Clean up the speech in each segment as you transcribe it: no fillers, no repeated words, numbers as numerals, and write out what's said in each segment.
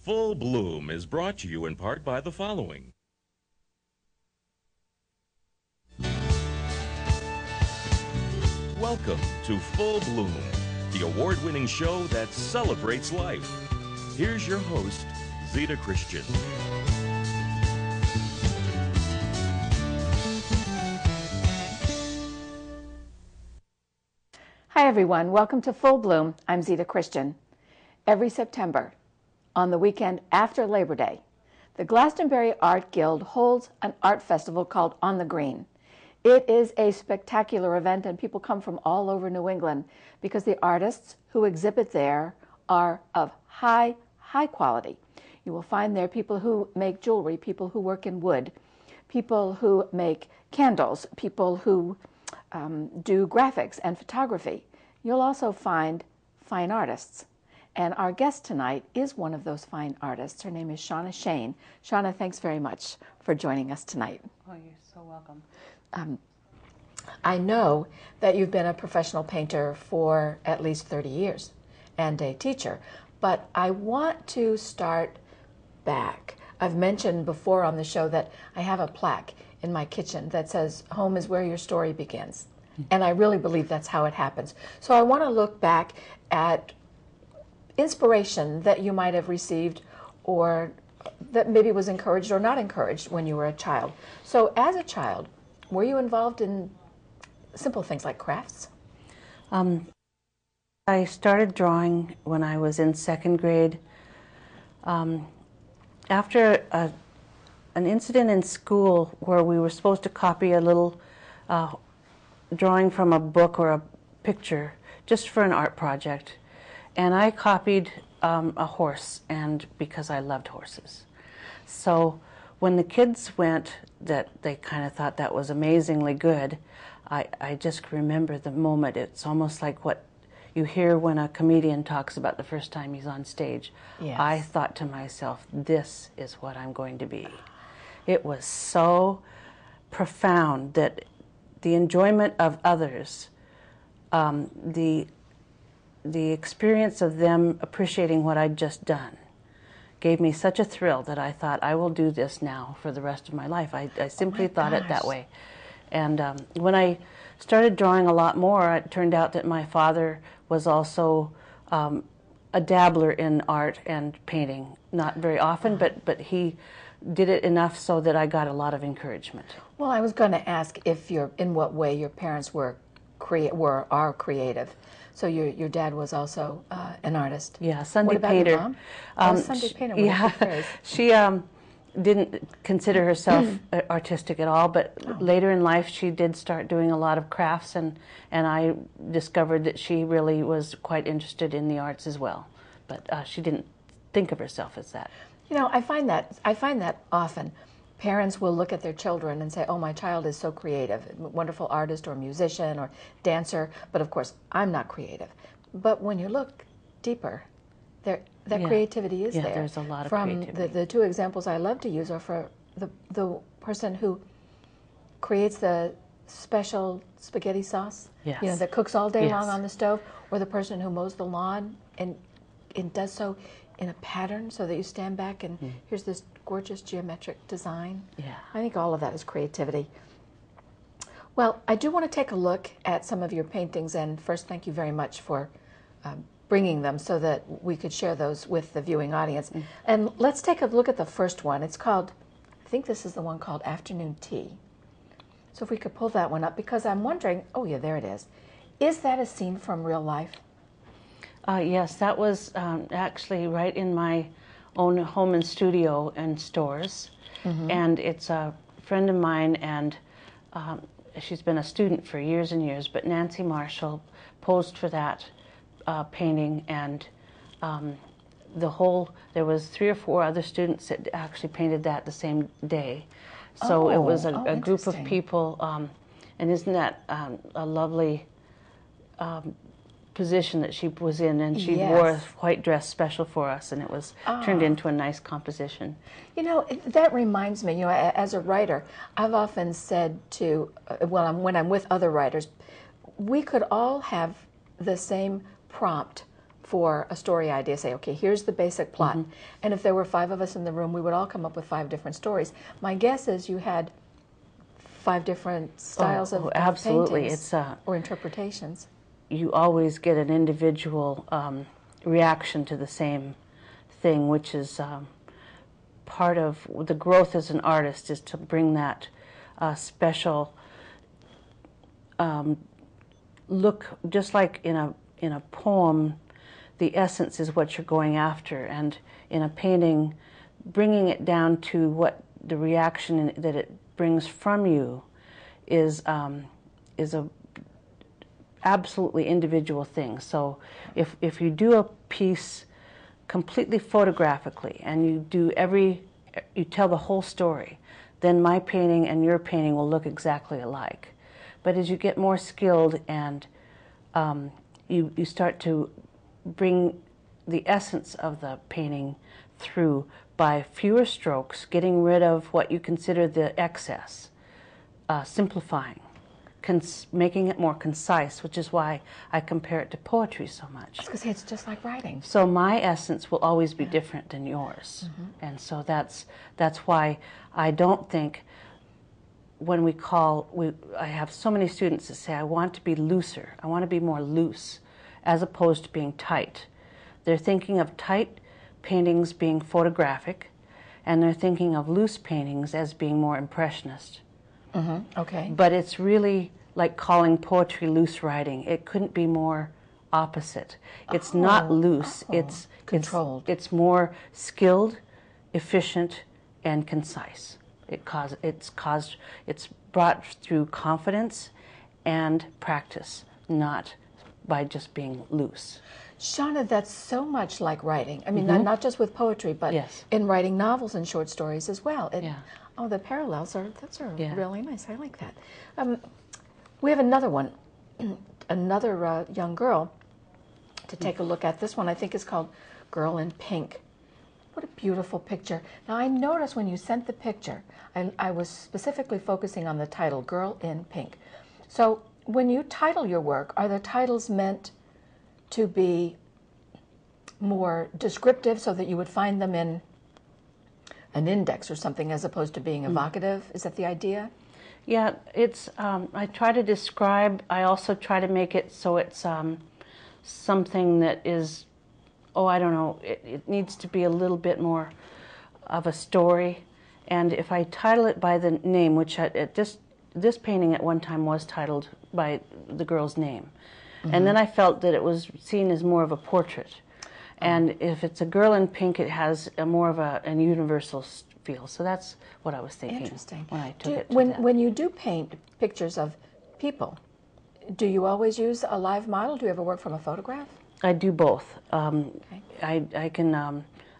Full Bloom is brought to you in part by the following. Welcome to Full Bloom, the award-winning show that celebrates life. Here's your host, Zita Christian. Hi everyone, welcome to Full Bloom. I'm Zita Christian. Every September, on the weekend after Labor Day, the Glastonbury Art Guild holds an art festival called On the Green. It is a spectacular event and people come from all over New England because the artists who exhibit there are of high quality. You will find there people who make jewelry, people who work in wood, people who make candles, people who do graphics and photography. You'll also find fine artists. And our guest tonight is one of those fine artists. Her name is Shauna Shane. Shauna, thanks very much for joining us tonight. Oh, you're so welcome. I know that you've been a professional painter for at least 30 years and a teacher, but I want to start back. I've mentioned before on the show that I have a plaque in my kitchen that says, "Home is where your story begins." And I really believe that's how it happens. So I want to look back at inspiration that you might have received or that maybe was encouraged or not encouraged when you were a child. So as a child, were you involved in simple things like crafts? I started drawing when I was in second grade. After an incident in school where we were supposed to copy a little drawing from a book or a picture just for an art project, and I copied a horse, and because I loved horses. So when the kids went, that they kind of thought that was amazingly good. I just remember the moment. It's almost like what you hear when a comedian talks about the first time he's on stage. Yes. I thought to myself, this is what I'm going to be. It was so profound that the enjoyment of others, the experience of them appreciating what I'd just done, gave me such a thrill that I thought, I will do this now for the rest of my life. I simply thought it that way. And when I started drawing a lot more, it turned out that my father was also a dabbler in art and painting. Not very often, but he did it enough so that I got a lot of encouragement. Well, I was going to ask in what way your parents are creative. So your dad was also an artist. Yeah, Sunday what about painter. Your mom? Sunday painter. Yeah, she didn't consider herself artistic at all, but later in life she did start doing a lot of crafts, and I discovered that she really was quite interested in the arts as well. But she didn't think of herself as that. You know, I find that often. Parents will look at their children and say, "Oh, my child is so creative, wonderful artist or musician or dancer." But of course, I'm not creative. But when you look deeper, that creativity is there. Yeah, there's a lot of creativity. From the two examples I love to use are for the person who creates the special spaghetti sauce, yes, that cooks all day yes, long on the stove, or the person who mows the lawn and does so in a pattern so that you stand back and here's this gorgeous geometric design. Yeah. I think all of that is creativity. Well, I do want to take a look at some of your paintings, and first thank you very much for bringing them so that we could share those with the viewing audience. And let's take a look at the first one. It's called, I think this is the one called Afternoon Tea. So if we could pull that one up, because I'm wondering, oh yeah, there it is. Is that a scene from real life? Yes, that was actually right in my own home and studio and stores. And it's a friend of mine, and she's been a student for years and years, but Nancy Marshall posed for that painting, and there was 3 or 4 other students that actually painted that the same day. So it was a group of people, and isn't that a lovely position that she was in, and she wore a white dress special for us, and it was turned into a nice composition. You know, that reminds me, as a writer, I've often said to, when I'm with other writers, we could all have the same prompt for a story idea, say, okay, here's the basic plot. And if there were 5 of us in the room, we would all come up with 5 different stories. My guess is you had 5 different styles of absolutely. paintings or interpretations. You always get an individual reaction to the same thing, which is part of the growth as an artist, is to bring that special look. Just like in a poem, the essence is what you're going after, and in a painting, bringing it down to what the reaction that it brings from you is a absolutely individual thing. So if you do a piece completely photographically and you tell the whole story, then my painting and your painting will look exactly alike. But as you get more skilled and you start to bring the essence of the painting through by fewer strokes, getting rid of what you consider the excess, simplifying, making it more concise, which is why I compare it to poetry so much. Because it's just like writing. So my essence will always be different than yours. And so that's why I don't think when I have so many students that say, I want to be looser, I want to be more loose, as opposed to being tight. They're thinking of tight paintings being photographic, and they're thinking of loose paintings as being more impressionist. Okay. But it's really like calling poetry loose writing. It couldn't be more opposite. It's not loose. It's controlled. It's more skilled, efficient, and concise. It's brought through confidence and practice, not by just being loose. Shauna, that's so much like writing. I mean, not just with poetry, but in writing novels and short stories as well. Oh, the parallels are really nice. I like that. We have another one, another young girl to take a look at. This one I think is called Girl in Pink. What a beautiful picture. Now I noticed when you sent the picture, I was specifically focusing on the title, Girl in Pink. So when you title your work, are the titles meant to be more descriptive so that you would find them in an index or something as opposed to being evocative? Is that the idea? Yeah, it's, I try to describe, I also try to make it so it's something that is, I don't know, it needs to be a little bit more of a story. And if I title it by the name, which this painting at one time was titled by the girl's name. And then I felt that it was seen as more of a portrait. And if it's a girl in pink, it has more of a universal feel. So that's what I was thinking. Interesting. When I took it to when you do paint pictures of people, do you always use a live model? Do you ever work from a photograph? I do both. I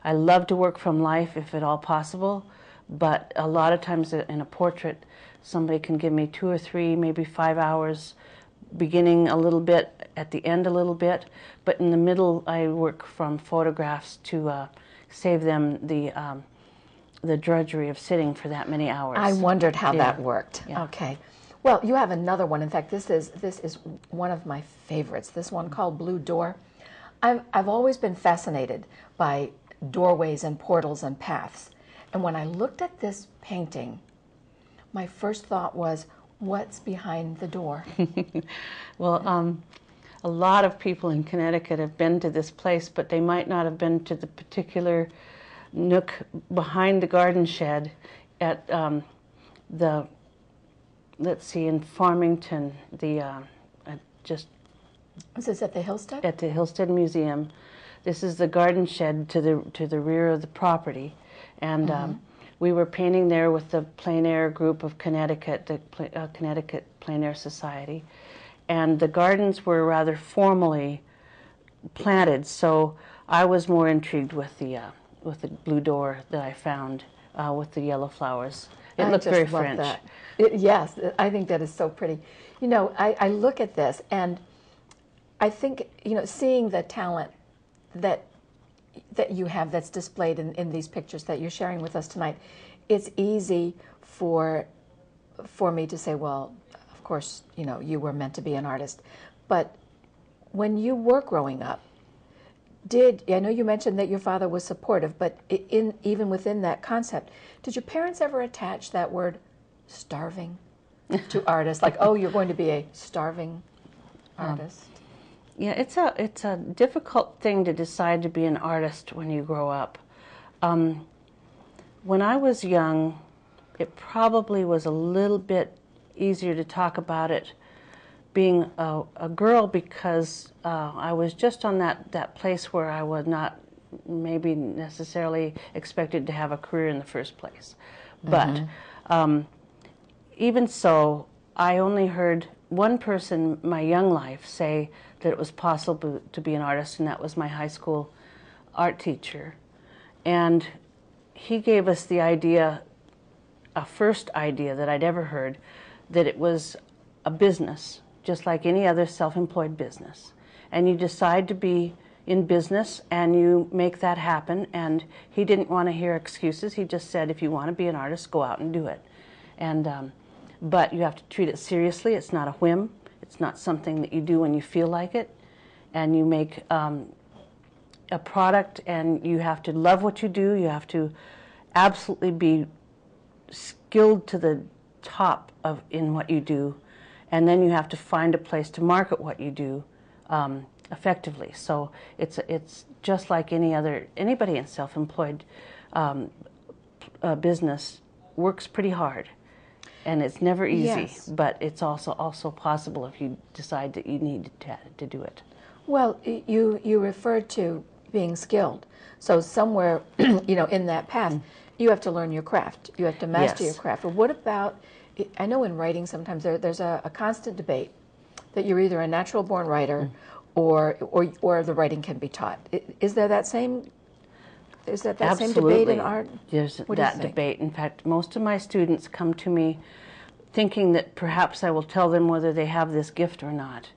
love to work from life if at all possible, but a lot of times in a portrait, somebody can give me 2 or 3, maybe 5 hours, beginning a little bit, at the end a little bit, but in the middle I work from photographs to save them the drudgery of sitting for that many hours. I wondered how that worked. Yeah. Okay. Well, you have another one. In fact, this is one of my favorites. This one called Blue Door. I've always been fascinated by doorways and portals and paths. And when I looked at this painting, my first thought was, what's behind the door? Well, a lot of people in Connecticut have been to this place, but they might not have been to the particular nook behind the garden shed at let's see, in Farmington, Is this at the Hillstead? At the Hillstead Museum. This is the garden shed to the rear of the property, and we were painting there with the Plein Air group of Connecticut, the Connecticut Plein Air Society, and the gardens were rather formally planted. So I was more intrigued with the blue door that I found with the yellow flowers. It looked very French. That. Yes, I think that is so pretty. You know, I look at this and I think, seeing the talent that you have that's displayed in these pictures that you're sharing with us tonight, it's easy for me to say, well, of course, you were meant to be an artist. But when you were growing up, I know you mentioned that your father was supportive, but even within that concept, did your parents ever attach that word starving to artists? Like, oh, you're going to be a starving artist? Yeah, it's a difficult thing to decide to be an artist when you grow up. When I was young, it probably was a little bit easier to talk about it being a girl, because I was just on that place where I was not maybe necessarily expected to have a career in the first place. But even so, I only heard one person my young life say that it was possible to be an artist, and that was my high school art teacher. And he gave us the idea, a first idea that I'd ever heard, that it was a business, just like any other self-employed business. And you decide to be in business and you make that happen. And he didn't want to hear excuses. He just said, if you want to be an artist, go out and do it. And but you have to treat it seriously. It's not a whim. It's not something that you do when you feel like it. And you make a product, and you have to love what you do. You have to absolutely be skilled to the top in what you do, and then you have to find a place to market what you do effectively. So it's just like anybody in self-employed business works pretty hard, and it's never easy. Yes. But it's also possible if you decide that you need to do it. Well, you referred to being skilled. So somewhere, in that path, you have to learn your craft. You have to master your craft. But what about, I know in writing sometimes there's a constant debate that you're either a natural born writer or the writing can be taught. Is there that same, same debate in art? There's that debate. In fact, most of my students come to me thinking that perhaps I will tell them whether they have this gift or not.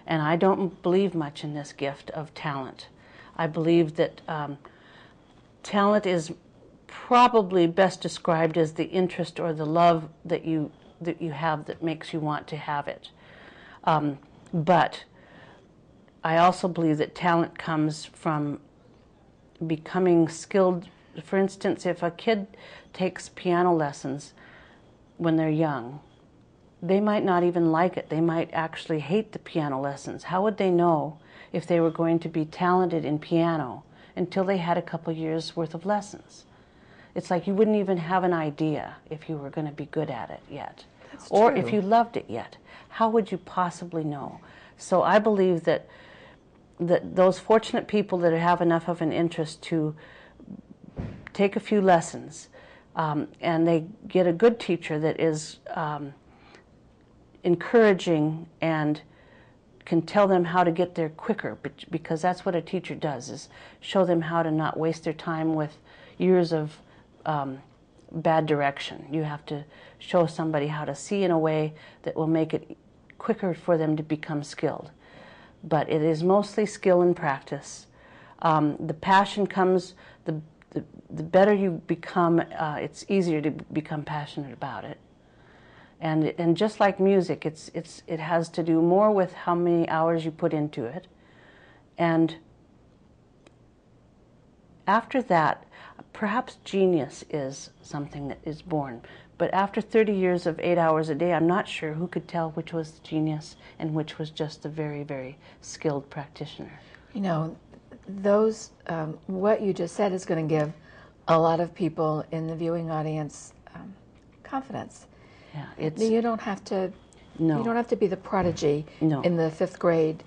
And I don't believe much in this gift of talent. I believe that talent is probably best described as the interest or the love that you have that makes you want to have it. But I also believe that talent comes from becoming skilled. For instance, if a kid takes piano lessons when they're young, they might not even like it. They might actually hate the piano lessons. How would they know if they were going to be talented in piano until they had a couple years worth of lessons? It's like you wouldn't even have an idea if you were going to be good at it yet. That's or true. If you loved it yet. How would you possibly know? So I believe that those fortunate people that have enough of an interest to take a few lessons, and they get a good teacher that is encouraging and can tell them how to get there quicker, because that's what a teacher does, is show them how to not waste their time with years of bad direction. You have to show somebody how to see in a way that will make it quicker for them to become skilled. But it is mostly skill and practice. The passion comes, the better you become, it's easier to become passionate about it. And just like music, it has to do more with how many hours you put into it. And after that, perhaps genius is something that is born. But after 30 years of 8 hours a day, I'm not sure who could tell which was the genius and which was just a very, very skilled practitioner. What you just said is going to give a lot of people in the viewing audience confidence. Yeah, you don't have to. No. You don't have to be the prodigy No. in the 5th grade.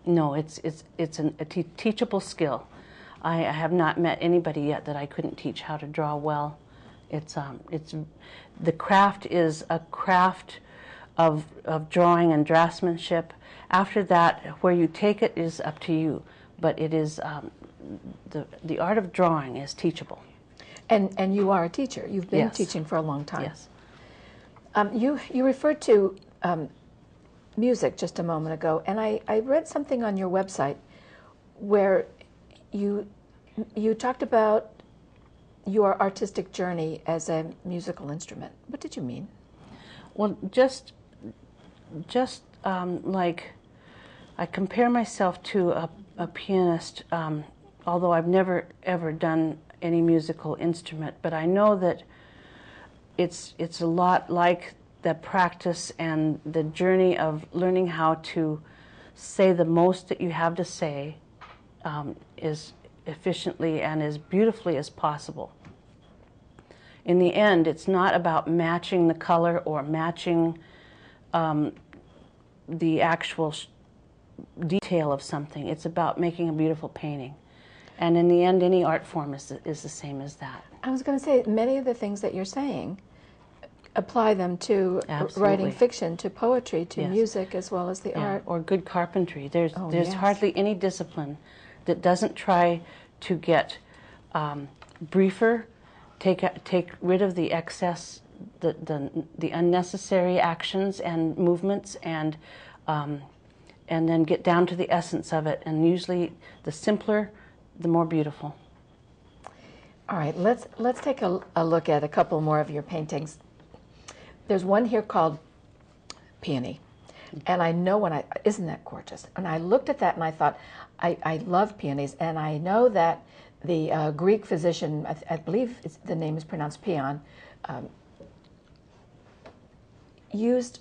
No, it's a teachable skill. I have not met anybody yet that I couldn't teach how to draw well. The craft is a craft of drawing and draftsmanship. After that, where you take it is up to you. But it is the art of drawing is teachable. And you are a teacher. You've been Yes. teaching for a long time. Yes. You referred to music just a moment ago, and I read something on your website where you talked about your artistic journey as a musical instrument. What did you mean? Well, just like I compare myself to a pianist, although I've never ever done any musical instrument, but I know that it's a lot like the practice and the journey of learning how to say the most that you have to say as efficiently and as beautifully as possible. In the end, it's not about matching the color or matching the actual detail of something. It's about making a beautiful painting. And in the end, any art form is the same as that. I was going to say, many of the things that you're saying, apply them to Absolutely. writing fiction, to poetry, to Yes. music, as well as the art. Or good carpentry. There's yes. hardly any discipline that doesn't try to get briefer, take rid of the excess, the unnecessary actions and movements, and then get down to the essence of it. And usually, the simpler, the more beautiful. All right, let's take a look at a couple more of your paintings. There's one here called Peony, and I know isn't that gorgeous? And I looked at that and I thought, I love peonies, and I know that the Greek physician, I believe the name is pronounced Peon, used,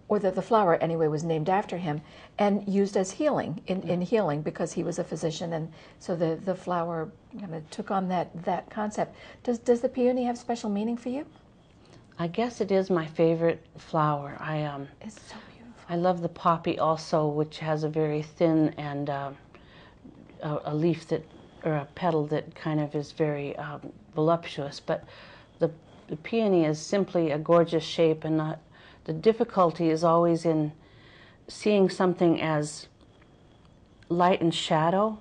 or that the flower anyway was named after him, and used as healing, in healing, because he was a physician, and so the flower kind of took on that concept. Does the peony have special meaning for you? I guess it is my favorite flower. It's so beautiful. I love the poppy also, which has a very thin and a leaf or a petal that kind of is very voluptuous. But the peony is simply a gorgeous shape, and the difficulty is always in seeing something as light and shadow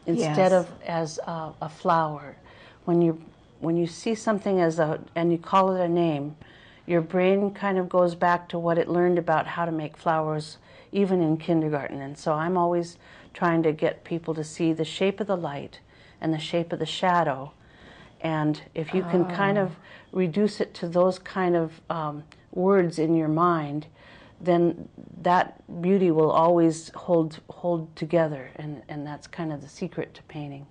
instead Yes. of as a flower. When you see something and you call it a name, your brain kind of goes back to what it learned about how to make flowers, even in kindergarten. And so I'm always trying to get people to see the shape of the light and the shape of the shadow. And if you can kind of reduce it to those kind of words in your mind, then that beauty will always hold together. And that's kind of the secret to painting.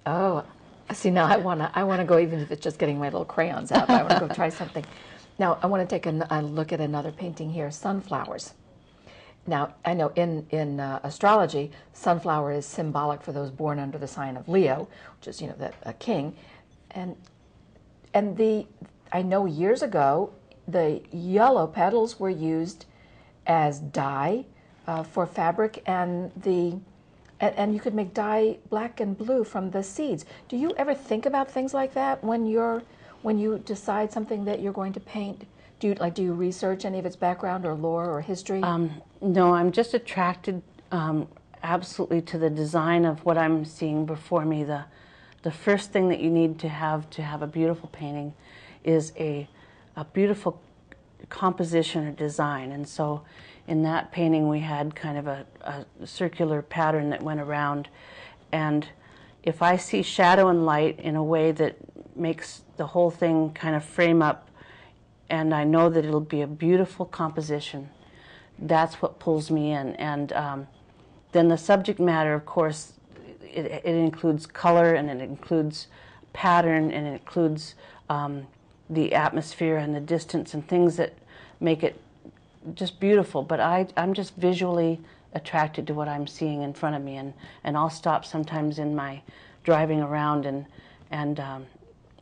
Oh, see, now I wanna go, even if it's just getting my little crayons out. I want to go try something. Now I want to take a look at another painting here, sunflowers. Now I know in astrology, sunflower is symbolic for those born under the sign of Leo, which is a king, and I know years ago the yellow petals were used as dye for fabric, and you could make dye black and blue from the seeds. Do you ever think about things like that when you decide something that you're going to paint? Do you research any of its background or lore or history? No, I'm just attracted absolutely to the design of what I'm seeing before me. The first thing that you need to have a beautiful painting is a beautiful composition or design. And so in that painting we had kind of a circular pattern that went around, and if I see shadow and light in a way that makes the whole thing kind of frame up, and I know that it'll be a beautiful composition, that's what pulls me in. And then the subject matter, of course, it includes color, and it includes pattern, and it includes the atmosphere and the distance and things that make it just beautiful. But I'm just visually attracted to what I'm seeing in front of me, and I'll stop sometimes in my driving around, and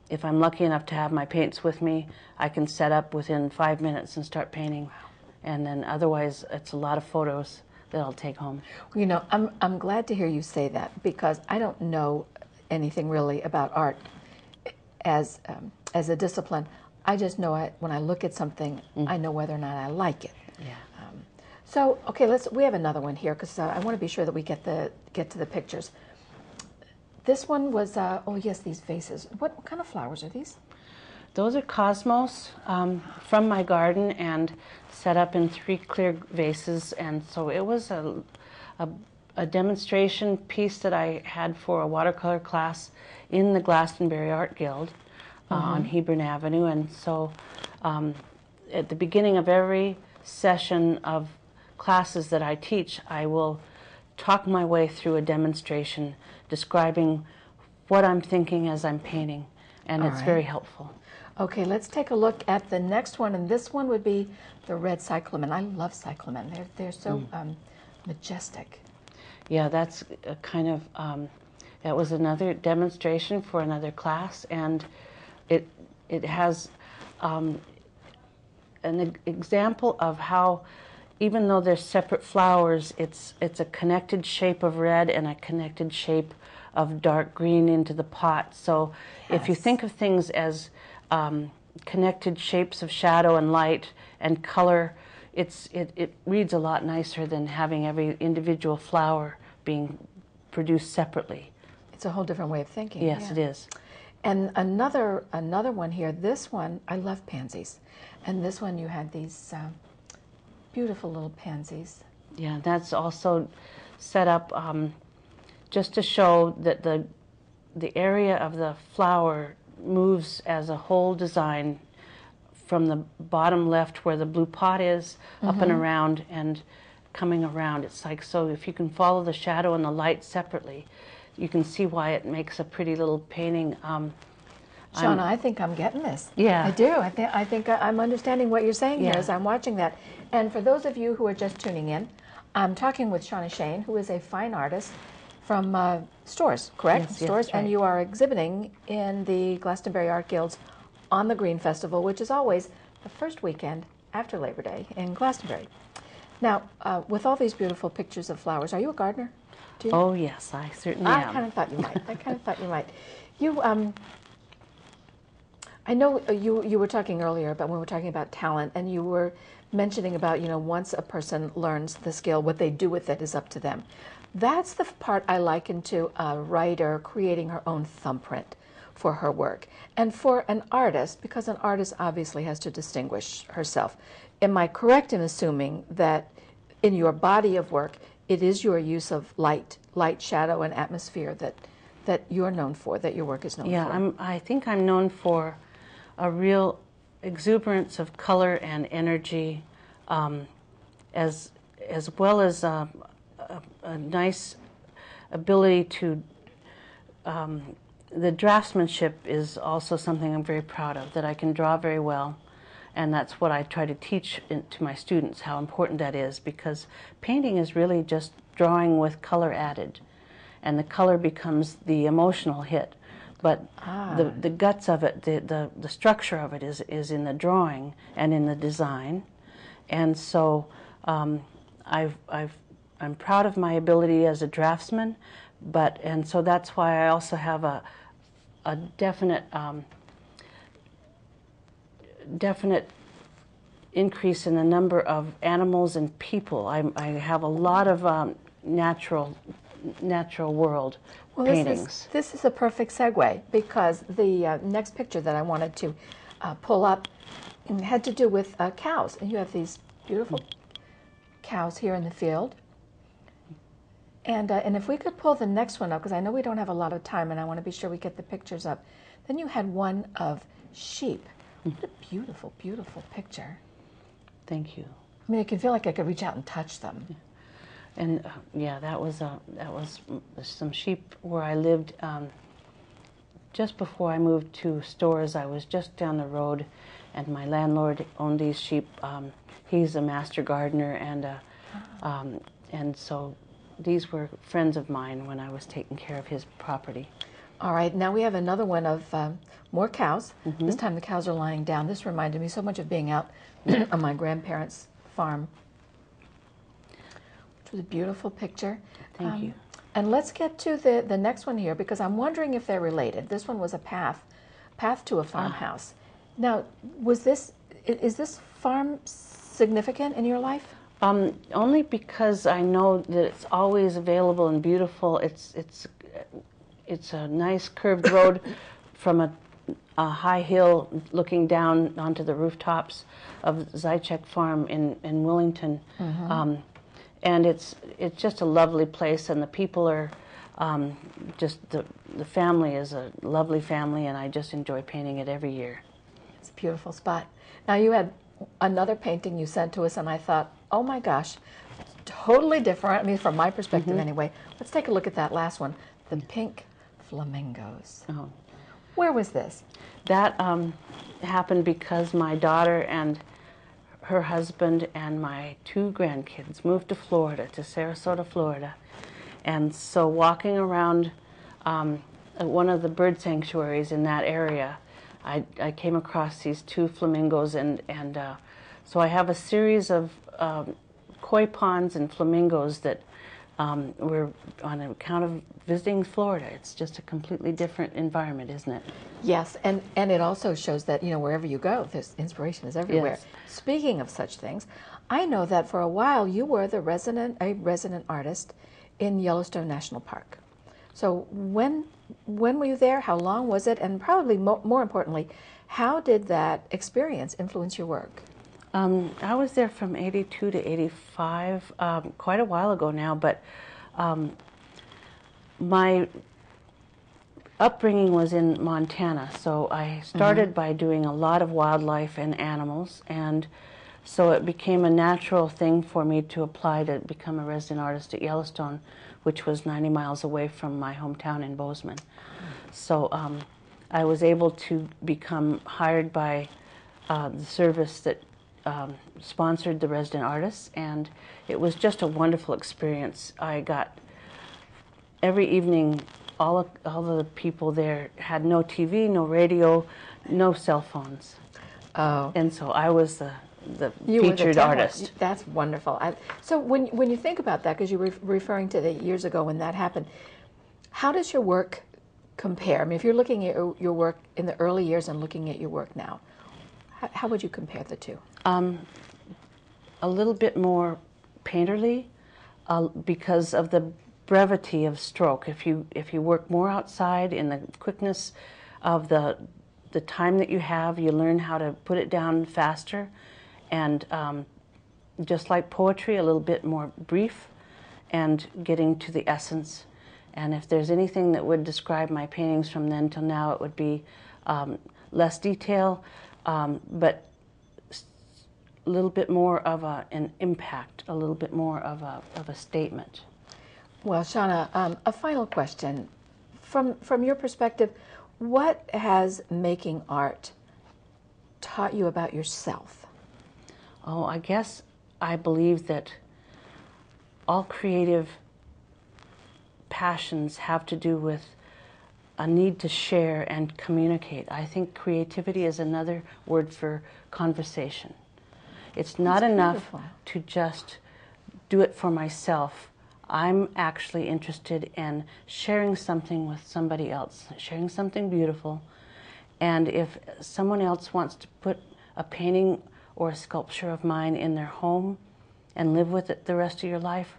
if I'm lucky enough to have my paints with me, I can set up within 5 minutes and start painting. Wow. And then otherwise it's a lot of photos that I'll take home. I'm glad to hear you say that, because I don't know anything really about art as a discipline. I just know when I look at something, I know whether or not I like it. Yeah. So okay, we have another one here, because I want to be sure that we get to the pictures. This one was oh yes, these vases. What kind of flowers are these? Those are cosmos from my garden, and set up in 3 clear vases. And so it was a demonstration piece that I had for a watercolor class in the Glastonbury Art Guild on Hebron Avenue. And so at the beginning of every session of classes that I teach, I will talk my way through a demonstration describing what I'm thinking as I'm painting, and it's very helpful. Okay, let's take a look at the next one, and this one would be the red cyclamen. I love cyclamen. They're so majestic. Yeah, that's a kind of, that was another demonstration for another class, and it has an example of how, even though they're separate flowers, it's a connected shape of red and a connected shape of dark green into the pot. So if you think of things as connected shapes of shadow and light and color, it reads a lot nicer than having every individual flower being produced separately. It's a whole different way of thinking. Yes, it is. And another one here, this one, I love pansies. And this one you had these beautiful little pansies. Yeah, that's also set up just to show that the area of the flower moves as a whole design from the bottom left where the blue pot is, up and around and coming around. It's like, so if you can follow the shadow and the light separately, you can see why it makes a pretty little painting. Shauna, I think I'm getting this. Yeah. I do. I think I'm understanding what you're saying here as I'm watching that. And for those of you who are just tuning in, I'm talking with Shawna Shane, who is a fine artist from Stores, correct? Yes, Stores, yes, right. and you are exhibiting in the Glastonbury Art Guild's On the Green Festival, which is always the first weekend after Labor Day in Glastonbury. Now, with all these beautiful pictures of flowers, are you a gardener? Do you? Oh yes, I certainly I am. kind of thought you might. I kind of thought you might. You, I know you were talking earlier about when we were talking about talent, and you were mentioning about, you know, once a person learns the skill, what they do with it is up to them. That's the part I liken to a writer creating her own thumbprint for her work. And for an artist, because an artist obviously has to distinguish herself, am I correct in assuming that in your body of work, it is your use of light, shadow, and atmosphere that you're known for, that your work is known for? Yeah, I think I'm known for a real exuberance of color and energy, as well as a nice ability to, the draftsmanship is also something I'm very proud of, that I can draw very well. And that's what I try to teach to my students, how important that is, because painting is really just drawing with color added. And the color becomes the emotional hit. But the guts of it, the structure of it is in the drawing and in the design. And so I'm proud of my ability as a draftsman, and so that's why I also have a definite increase in the number of animals and people. I have a lot of natural world paintings. This is a perfect segue, because the next picture that I wanted to pull up had to do with cows. And you have these beautiful cows here in the field. And if we could pull the next one up, because I know we don't have a lot of time and I want to be sure we get the pictures up. Then you had one of sheep. What a beautiful, beautiful picture. Thank you. I mean, I can feel like I could reach out and touch them. And yeah, that was some sheep where I lived. Just before I moved to Stores, I was just down the road, and my landlord owned these sheep. He's a master gardener, and so these were friends of mine when I was taking care of his property. All right, now we have another one of more cows. This time the cows are lying down. This reminded me so much of being out on my grandparents' farm. Which was a beautiful picture. Thank you. And let's get to the next one here, because I'm wondering if they're related. This one was a path to a farmhouse. Now, is this farm significant in your life? Only because I know that it's always available and beautiful. It's a nice curved road from a high hill looking down onto the rooftops of Zychek Farm in Willington. And it's just a lovely place, and the people are just, the family is a lovely family, and I just enjoy painting it every year. It's a beautiful spot. Now, you had another painting you sent to us, and I thought, oh my gosh, totally different, I mean, from my perspective anyway. Let's take a look at that last one, the pink flamingos. Oh. Where was this? That happened because my daughter and her husband and my 2 grandkids moved to Florida, to Sarasota, Florida. And so walking around one of the bird sanctuaries in that area, I came across these 2 flamingos, and so I have a series of koi ponds and flamingos that were on account of visiting Florida. It's just a completely different environment, isn't it? Yes, and it also shows that, you know, wherever you go, there's inspiration is everywhere. Yes. Speaking of such things, I know that for a while you were a resident artist in Yellowstone National Park. So when were you there? How long was it? And probably more importantly, how did that experience influence your work? I was there from 82 to 85, quite a while ago now, but my upbringing was in Montana, so I started by doing a lot of wildlife and animals, and so it became a natural thing for me to apply to become a resident artist at Yellowstone, which was 90 miles away from my hometown in Bozeman. So I was able to become hired by the service that sponsored the resident artists, and it was just a wonderful experience. I got every evening, all of the people there had no TV, no radio, no cell phones. Oh. And so I was the You were the featured talent. artist. That's wonderful. So when you think about that, because you were referring to the years ago when that happened, how does your work compare? I mean, if you're looking at your work in the early years and looking at your work now, how would you compare the two? A little bit more painterly because of the brevity of stroke. If you work more outside in the quickness of the time that you have, you learn how to put it down faster, and just like poetry, a little bit more brief and getting to the essence. And if there's anything that would describe my paintings from then till now, it would be less detail, but a little bit more of an impact, a little bit more of a statement. Well, Shauna, a final question. From your perspective, what has making art taught you about yourself? Oh, I guess I believe that all creative passions have to do with a need to share and communicate. I think creativity is another word for conversation. It's not enough to just do it for myself. I'm actually interested in sharing something with somebody else, sharing something beautiful. And if someone else wants to put a painting or a sculpture of mine in their home and live with it the rest of your life,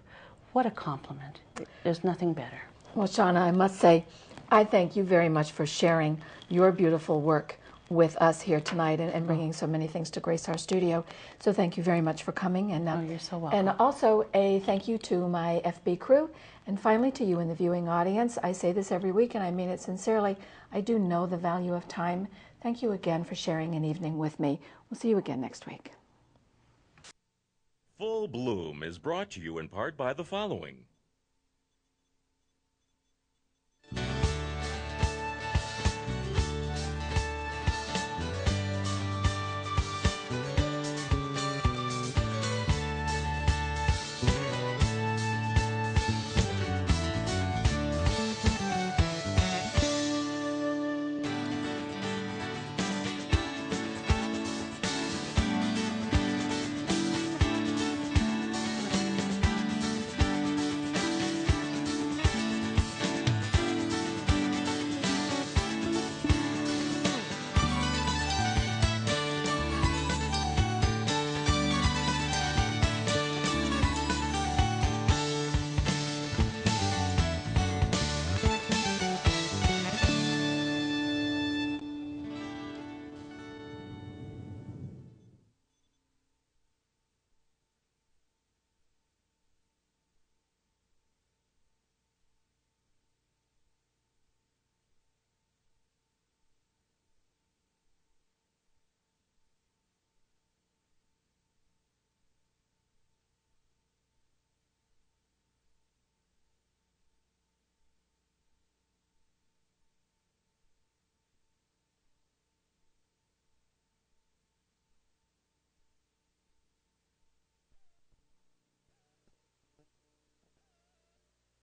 what a compliment. There's nothing better. Well, Shauna, I must say, I thank you very much for sharing your beautiful work with us here tonight and bringing so many things to grace our studio. So thank you very much for coming. And you're so welcome. And also a thank you to my FB crew, and finally to you in the viewing audience. I say this every week and I mean it sincerely. I do know the value of time. Thank you again for sharing an evening with me. We'll see you again next week. Full Bloom is brought to you in part by the following: